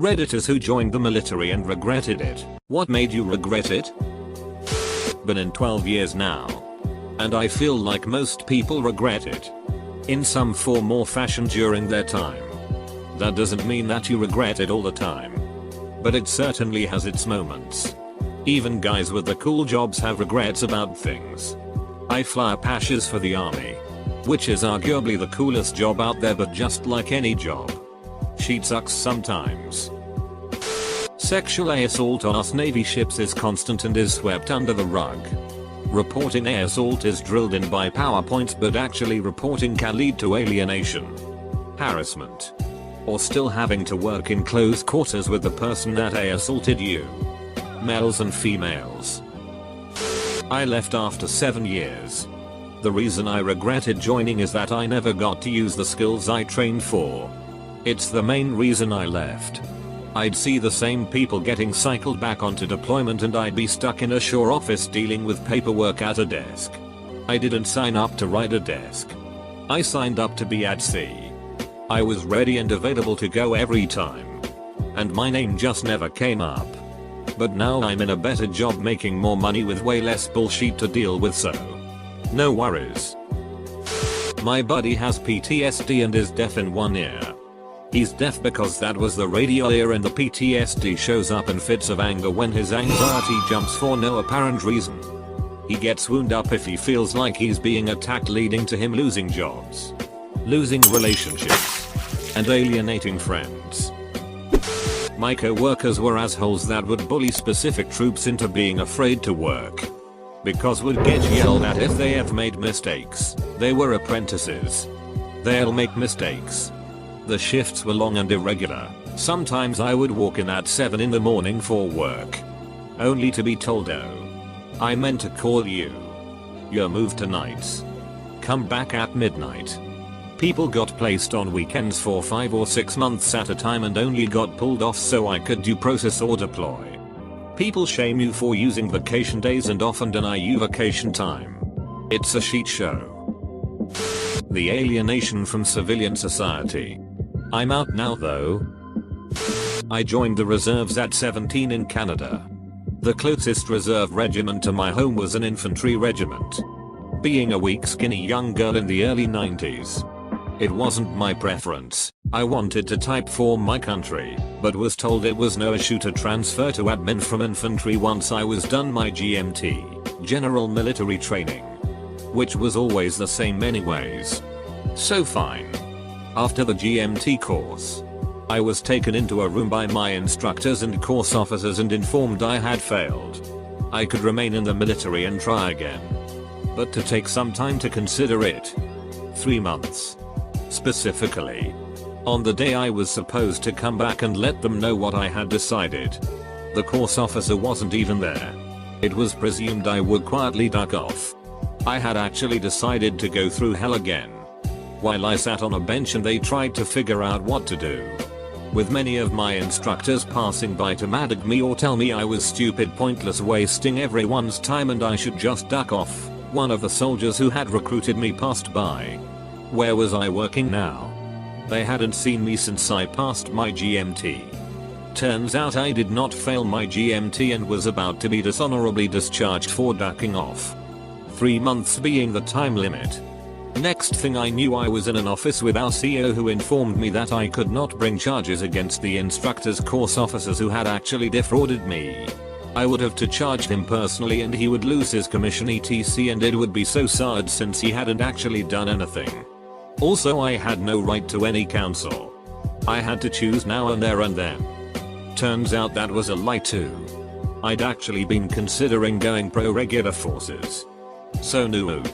Redditors who joined the military and regretted it. What made you regret it? Been in 12 years now. And I feel like most people regret it. In some form or fashion during their time. That doesn't mean that you regret it all the time. But it certainly has its moments. Even guys with the cool jobs have regrets about things. I fly Apaches for the army. Which is arguably the coolest job out there, but just like any job, shit sucks sometimes. Sexual assault on us Navy ships is constant and is swept under the rug. Reporting assault is drilled in by PowerPoints, but actually reporting can lead to alienation, harassment, or still having to work in close quarters with the person that assaulted you. Males and females. I left after 7 years. The reason I regretted joining is that I never got to use the skills I trained for. It's the main reason I left. I'd see the same people getting cycled back onto deployment and I'd be stuck in a shore office dealing with paperwork at a desk. I didn't sign up to ride a desk. I signed up to be at sea. I was ready and available to go every time. And my name just never came up. But now I'm in a better job making more money with way less bullshit to deal with, so no worries. My buddy has PTSD and is deaf in one ear. He's deaf because that was the radio ear, and the PTSD shows up in fits of anger when his anxiety jumps for no apparent reason. He gets wound up if he feels like he's being attacked, leading to him losing jobs, losing relationships, and alienating friends. My co-workers were assholes that would bully specific troops into being afraid to work. Because would get yelled at if they have made mistakes. They were apprentices. They'll make mistakes. The shifts were long and irregular. Sometimes I would walk in at 7 in the morning for work. Only to be told, oh, I meant to call you. You're moved to nights. Come back at midnight. People got placed on weekends for 5 or 6 months at a time and only got pulled off so I could due process or deploy. People shame you for using vacation days and often deny you vacation time. It's a shit show. The alienation from civilian society. I'm out now though. I joined the reserves at 17 in Canada. The closest reserve regiment to my home was an infantry regiment. Being a weak, skinny young girl in the early 90s. It wasn't my preference. I wanted to type for my country, but was told it was no issue to transfer to admin from infantry once I was done my GMT, general military training. Which was always the same anyways. So fine. After the GMT course, I was taken into a room by my instructors and course officers and informed I had failed. I could remain in the military and try again. But to take some time to consider it. 3 months. Specifically. On the day I was supposed to come back and let them know what I had decided. The course officer wasn't even there. It was presumed I would quietly duck off. I had actually decided to go through hell again. While I sat on a bench and they tried to figure out what to do. With many of my instructors passing by to mad at me or tell me I was stupid, pointless, wasting everyone's time and I should just duck off, one of the soldiers who had recruited me passed by. Where was I working now? They hadn't seen me since I passed my GMT. Turns out I did not fail my GMT and was about to be dishonorably discharged for ducking off. 3 months being the time limit. Next thing I knew, I was in an office with our CEO who informed me that I could not bring charges against the instructor's course officers who had actually defrauded me. I would have to charge him personally and he would lose his commission etc, and it would be so sad since he hadn't actually done anything. Also, I had no right to any counsel. I had to choose now and there and then. Turns out that was a lie too. I'd actually been considering going pro regular forces. So nope.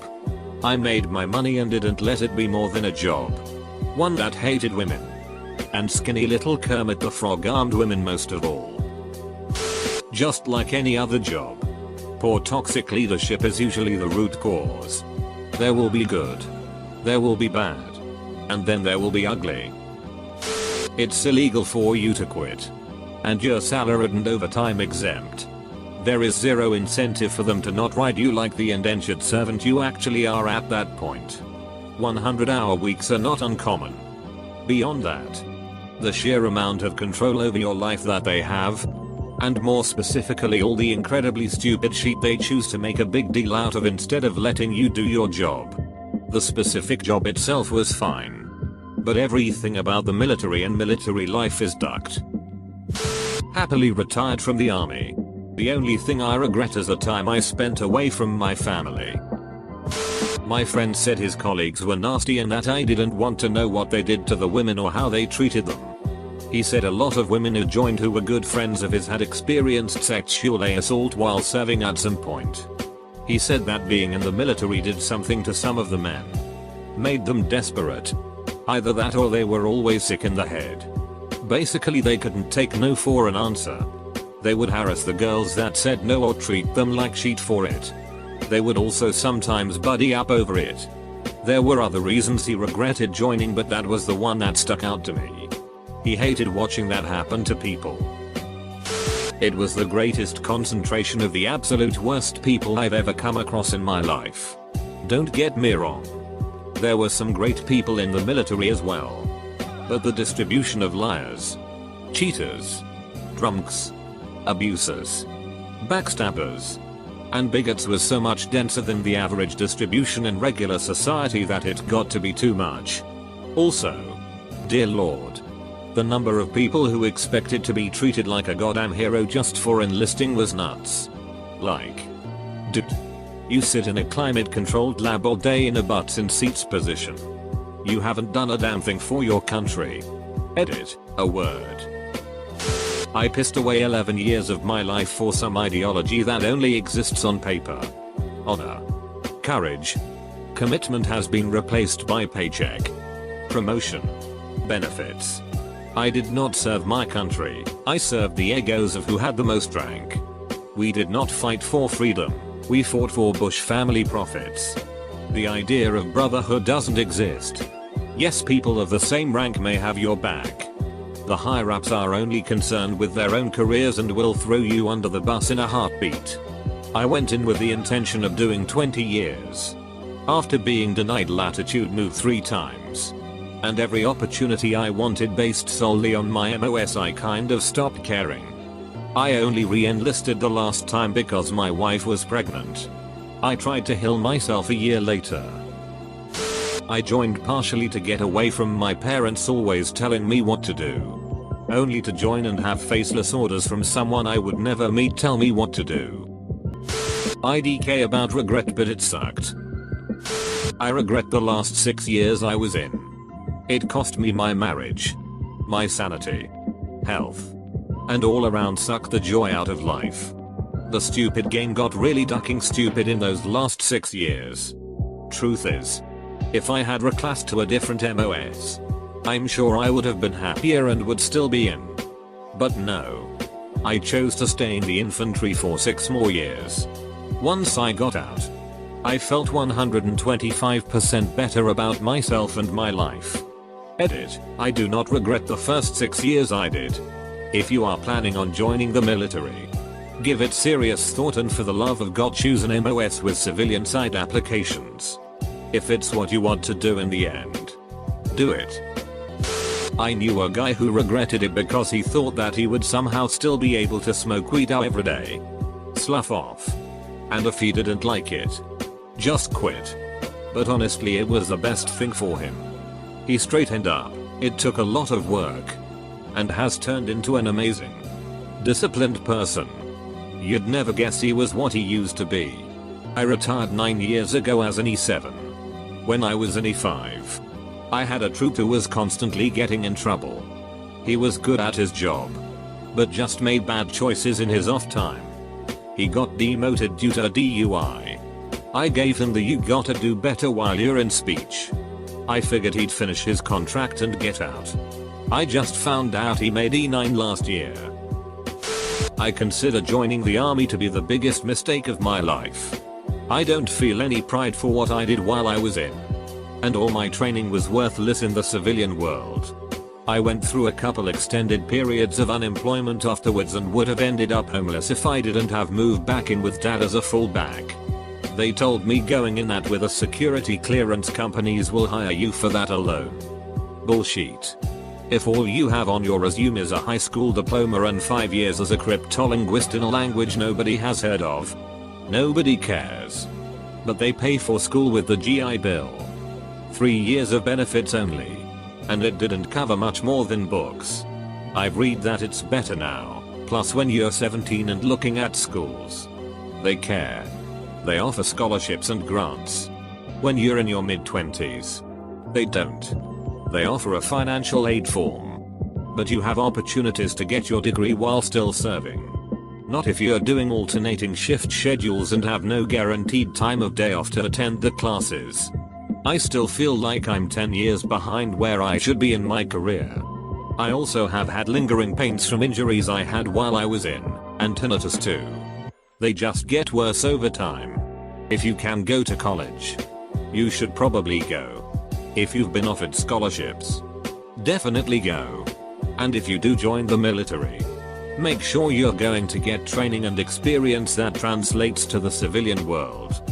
I made my money and didn't let it be more than a job. One that hated women. And skinny little Kermit the Frog armed women most of all. Just like any other job. Poor toxic leadership is usually the root cause. There will be good. There will be bad. And then there will be ugly. It's illegal for you to quit. And you're salaried and overtime exempt. There is zero incentive for them to not ride you like the indentured servant you actually are at that point. 100-hour weeks are not uncommon. Beyond that, The sheer amount of control over your life that they have, and more specifically all the incredibly stupid shit they choose to make a big deal out of instead of letting you do your job. The specific job itself was fine, but everything about the military and military life is ducked. Happily retired from the army. The only thing I regret is the time I spent away from my family. My friend said his colleagues were nasty and that I didn't want to know what they did to the women or how they treated them. He said a lot of women who joined who were good friends of his had experienced sexual assault while serving at some point. He said that being in the military did something to some of the men. Made them desperate. Either that or they were always sick in the head. Basically they couldn't take no for an answer. They would harass the girls that said no or treat them like shit for it. They would also sometimes buddy up over it. There were other reasons he regretted joining, but that was the one that stuck out to me. He hated watching that happen to people. It was the greatest concentration of the absolute worst people I've ever come across in my life. Don't get me wrong. There were some great people in the military as well. But the distribution of liars, cheaters, drunks, abusers, backstabbers, and bigots was so much denser than the average distribution in regular society that it got to be too much. Also, dear Lord, the number of people who expected to be treated like a goddamn hero just for enlisting was nuts. Like, dude, you sit in a climate-controlled lab all day in a butts in seats position. You haven't done a damn thing for your country. Edit, a word. I pissed away 11 years of my life for some ideology that only exists on paper. Honor, courage, commitment has been replaced by paycheck, promotion, benefits. I did not serve my country, I served the egos of who had the most rank. We did not fight for freedom, we fought for Bush family profits. The idea of brotherhood doesn't exist. Yes, people of the same rank may have your back. The higher-ups are only concerned with their own careers and will throw you under the bus in a heartbeat. I went in with the intention of doing 20 years. After being denied latitude move 3 times. And every opportunity I wanted based solely on my MOS, I kind of stopped caring. I only re-enlisted the last time because my wife was pregnant. I tried to heal myself a year later. I joined partially to get away from my parents always telling me what to do. Only to join and have faceless orders from someone I would never meet tell me what to do. IDK about regret, but it sucked. I regret the last 6 years I was in. It cost me my marriage, my sanity, health, and all around sucked the joy out of life. The stupid game got really ducking stupid in those last 6 years. Truth is, if I had reclassed to a different MOS, I'm sure I would have been happier and would still be in. But no. I chose to stay in the infantry for 6 more years. Once I got out, I felt 125% better about myself and my life. Edit, I do not regret the first 6 years I did. If you are planning on joining the military, give it serious thought and for the love of God choose an MOS with civilian side applications. If it's what you want to do in the end, do it. I knew a guy who regretted it because he thought that he would somehow still be able to smoke weed every day. Slough off. And if he didn't like it, just quit. But honestly, it was the best thing for him. He straightened up, it took a lot of work, and has turned into an amazing, disciplined person. You'd never guess he was what he used to be. I retired 9 years ago as an E7. When I was an E5, I had a troop who was constantly getting in trouble. He was good at his job, but just made bad choices in his off time. He got demoted due to a DUI. I gave him the "you gotta do better while you're in" speech. I figured he'd finish his contract and get out. I just found out he made E9 last year. I consider joining the army to be the biggest mistake of my life. I don't feel any pride for what I did while I was in. And all my training was worthless in the civilian world. I went through a couple extended periods of unemployment afterwards and would have ended up homeless if I didn't have moved back in with dad as a fallback. They told me going in that with a security clearance companies will hire you for that alone. Bullshit. If all you have on your resume is a high school diploma and 5 years as a cryptolinguist in a language nobody has heard of, nobody cares. But they pay for school with the GI Bill. 3 years of benefits only. And it didn't cover much more than books. I've read that it's better now. Plus when you're 17 and looking at schools, they care. They offer scholarships and grants. When you're in your mid-20s, they don't. They offer a financial aid form. But you have opportunities to get your degree while still serving. Not if you're doing alternating shift schedules and have no guaranteed time of day off to attend the classes. I still feel like I'm 10 years behind where I should be in my career. I also have had lingering pains from injuries I had while I was in, and tinnitus too. They just get worse over time. If you can go to college, you should probably go. If you've been offered scholarships, definitely go. And if you do join the military, make sure you're going to get training and experience that translates to the civilian world.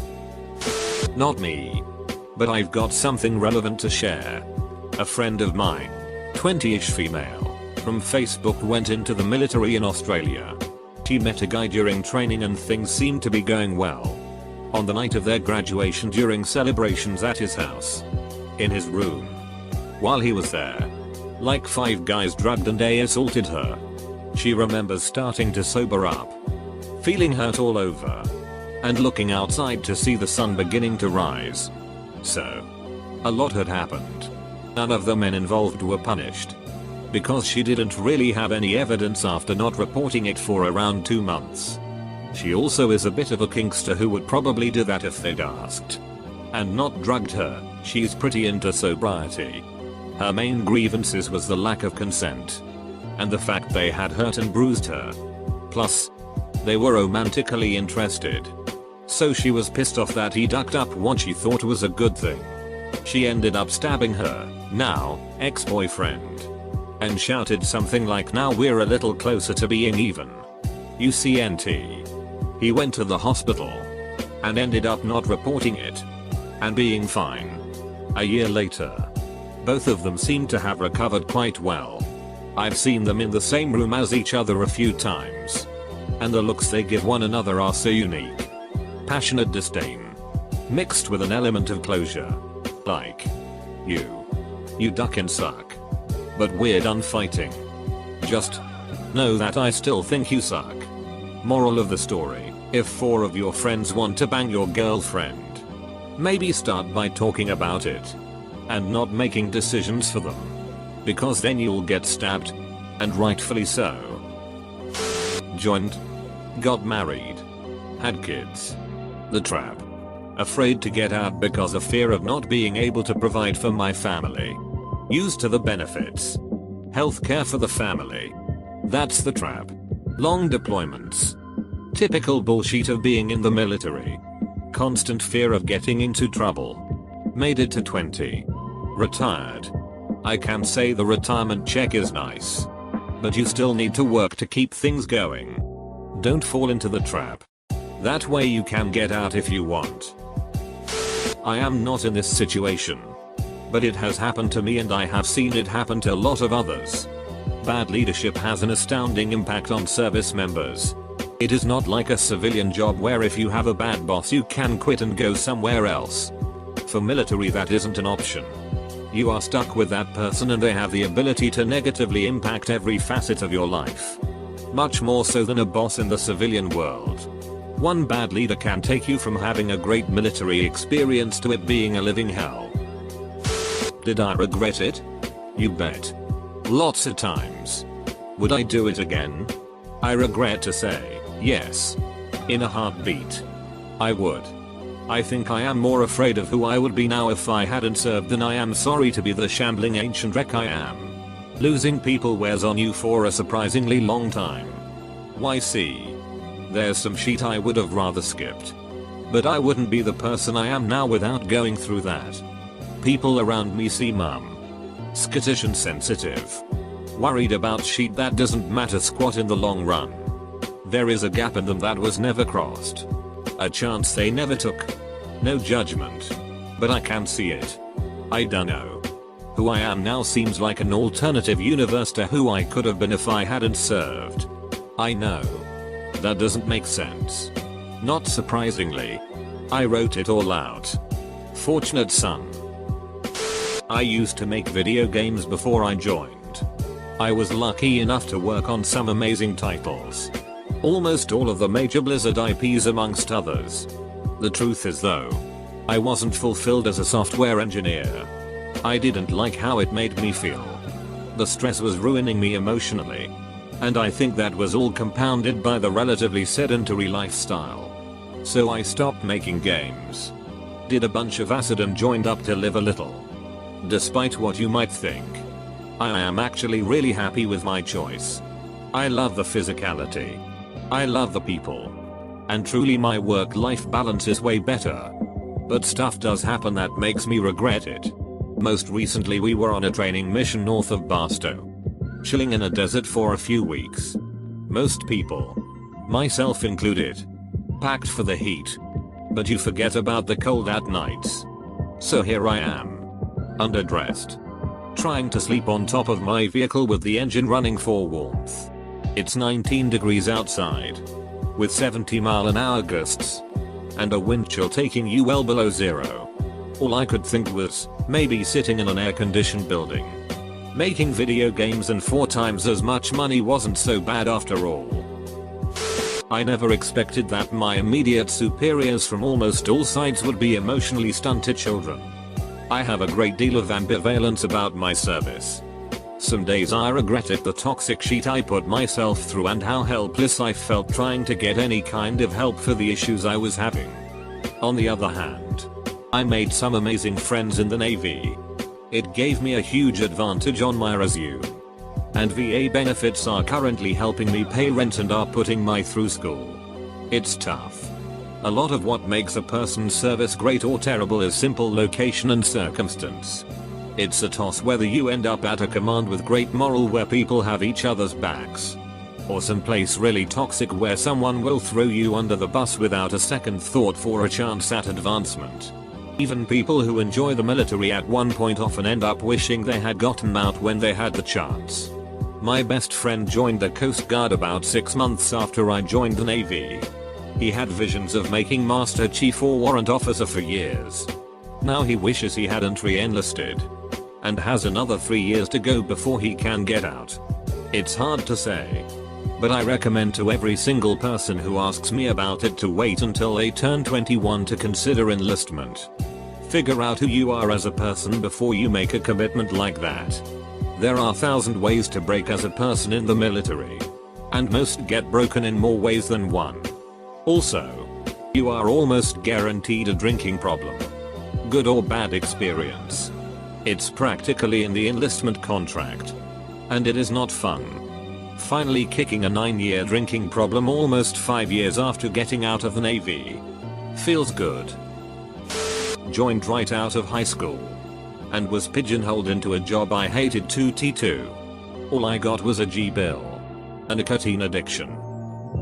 Not me. But I've got something relevant to share. A friend of mine, 20-ish female, from Facebook went into the military in Australia. She met a guy during training and things seemed to be going well. On the night of their graduation during celebrations at his house, in his room, while he was there, like 5 guys drugged and assaulted her. She remembers starting to sober up, feeling hurt all over, and looking outside to see the sun beginning to rise. So, a lot had happened. None of the men involved were punished, because she didn't really have any evidence after not reporting it for around 2 months. She also is a bit of a kinkster who would probably do that if they'd asked. And not drugged her, she's pretty into sobriety. Her main grievances was the lack of consent, and the fact they had hurt and bruised her. Plus, they were romantically interested. So she was pissed off that he ducked up what she thought was a good thing. She ended up stabbing her, now, ex-boyfriend. And shouted something like, "Now we're a little closer to being even." UCNT. He went to the hospital, and ended up not reporting it, and being fine. A year later, both of them seemed to have recovered quite well. I've seen them in the same room as each other a few times. And the looks they give one another are so unique. Passionate disdain, mixed with an element of closure. Like, you duck and suck. But we're done fighting. Just know that I still think you suck. Moral of the story, if 4 of your friends want to bang your girlfriend, maybe start by talking about it. And not making decisions for them. Because then you'll get stabbed. And rightfully so. Joined. Got married. Had kids. The trap. Afraid to get out because of fear of not being able to provide for my family. Used to the benefits. Healthcare for the family. That's the trap. Long deployments. Typical bullshit of being in the military. Constant fear of getting into trouble. Made it to 20. Retired. I can say the retirement check is nice. But you still need to work to keep things going. Don't fall into the trap. That way you can get out if you want. I am not in this situation. But it has happened to me and I have seen it happen to a lot of others. Bad leadership has an astounding impact on service members. It is not like a civilian job where if you have a bad boss you can quit and go somewhere else. For military that isn't an option. You are stuck with that person and they have the ability to negatively impact every facet of your life. Much more so than a boss in the civilian world. One bad leader can take you from having a great military experience to it being a living hell. Did I regret it? You bet. Lots of times. Would I do it again? I regret to say, yes. In a heartbeat. I would. I think I am more afraid of who I would be now if I hadn't served than I am sorry to be the shambling ancient wreck I am. Losing people wears on you for a surprisingly long time. Why see? There's some shit I would have rather skipped. But I wouldn't be the person I am now without going through that. People around me seem skittish and sensitive. Worried about shit that doesn't matter squat in the long run. There is a gap in them that was never crossed. A chance they never took. No judgment. But I can see it. I dunno. Who I am now seems like an alternative universe to who I could have been if I hadn't served. I know. That doesn't make sense. Not surprisingly. I wrote it all out. Fortunate son. I used to make video games before I joined. I was lucky enough to work on some amazing titles. Almost all of the major Blizzard IPs amongst others. The truth is though, I wasn't fulfilled as a software engineer. I didn't like how it made me feel. The stress was ruining me emotionally. And I think that was all compounded by the relatively sedentary lifestyle. So I stopped making games. Did a bunch of acid and joined up to live a little. Despite what you might think, I am actually really happy with my choice. I love the physicality. I love the people. And truly my work-life balance is way better. But stuff does happen that makes me regret it. Most recently we were on a training mission north of Barstow. Chilling in a desert for a few weeks. Most people, myself included, packed for the heat. But you forget about the cold at nights. So here I am. Underdressed. Trying to sleep on top of my vehicle with the engine running for warmth. It's 19 degrees outside. With 70-mile-an-hour gusts. And a wind chill taking you well below zero. All I could think was, maybe sitting in an air-conditioned building. Making video games and 4 times as much money wasn't so bad after all. I never expected that my immediate superiors from almost all sides would be emotionally stunted children. I have a great deal of ambivalence about my service. Some days I regretted the toxic shit I put myself through and how helpless I felt trying to get any kind of help for the issues I was having. On the other hand, I made some amazing friends in the Navy. It gave me a huge advantage on my resume. And VA benefits are currently helping me pay rent and are putting me through school. It's tough. A lot of what makes a person's service great or terrible is simple location and circumstance. It's a toss whether you end up at a command with great morale where people have each other's backs. Or someplace really toxic where someone will throw you under the bus without a second thought for a chance at advancement. Even people who enjoy the military at one point often end up wishing they had gotten out when they had the chance. My best friend joined the Coast Guard about 6 months after I joined the Navy. He had visions of making Master Chief or Warrant Officer for years. Now he wishes he hadn't re-enlisted. And has another 3 years to go before he can get out. It's hard to say. But I recommend to every single person who asks me about it to wait until they turn 21 to consider enlistment. Figure out who you are as a person before you make a commitment like that. There are 1,000 ways to break as a person in the military. And most get broken in more ways than one. Also, you are almost guaranteed a drinking problem. Good or bad experience. It's practically in the enlistment contract. And it is not fun. Finally kicking a 9-year drinking problem almost 5 years after getting out of the Navy. Feels good. Joined right out of high school. And was pigeonholed into a job I hated 2T2. All I got was a G-bill. And a nicotine addiction.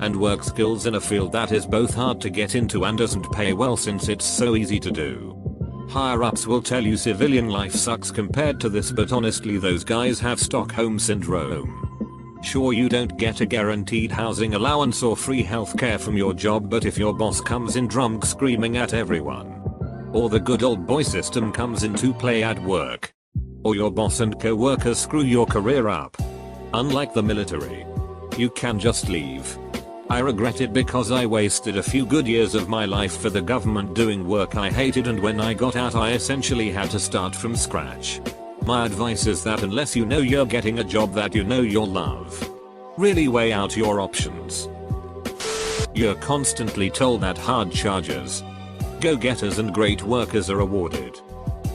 And work skills in a field that is both hard to get into and doesn't pay well since it's so easy to do. Higher ups will tell you civilian life sucks compared to this, but honestly those guys have Stockholm syndrome. Sure, you don't get a guaranteed housing allowance or free healthcare from your job, but if your boss comes in drunk screaming at everyone, or the good old boy system comes into play at work, or your boss and co-workers screw your career up, unlike the military, you can just leave. I regret it because I wasted a few good years of my life for the government doing work I hated, and when I got out I essentially had to start from scratch. My advice is that unless you know you're getting a job that you know you'll love, really weigh out your options. You're constantly told that hard chargers, go-getters and great workers are rewarded.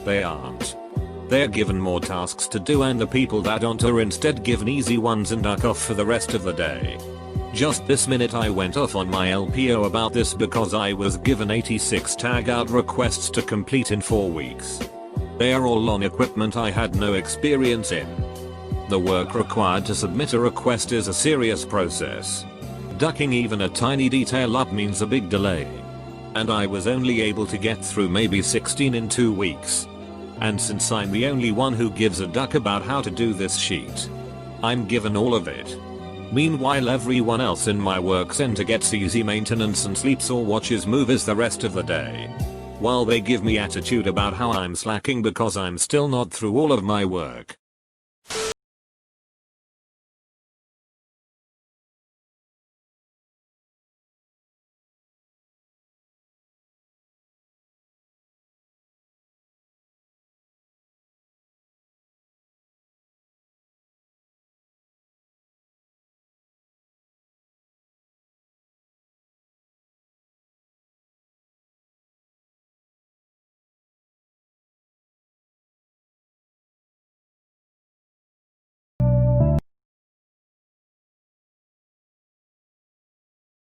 They aren't. They're given more tasks to do, and the people that aren't are instead given easy ones and duck off for the rest of the day. Just this minute I went off on my LPO about this because I was given 86 tagout requests to complete in 4 weeks. They are all on equipment I had no experience in. The work required to submit a request is a serious process. Ducking even a tiny detail up means a big delay. And I was only able to get through maybe 16 in 2 weeks. And since I'm the only one who gives a duck about how to do this sheet, I'm given all of it. Meanwhile everyone else in my work center gets easy maintenance and sleeps or watches movies the rest of the day. While they give me attitude about how I'm slacking because I'm still not through all of my work.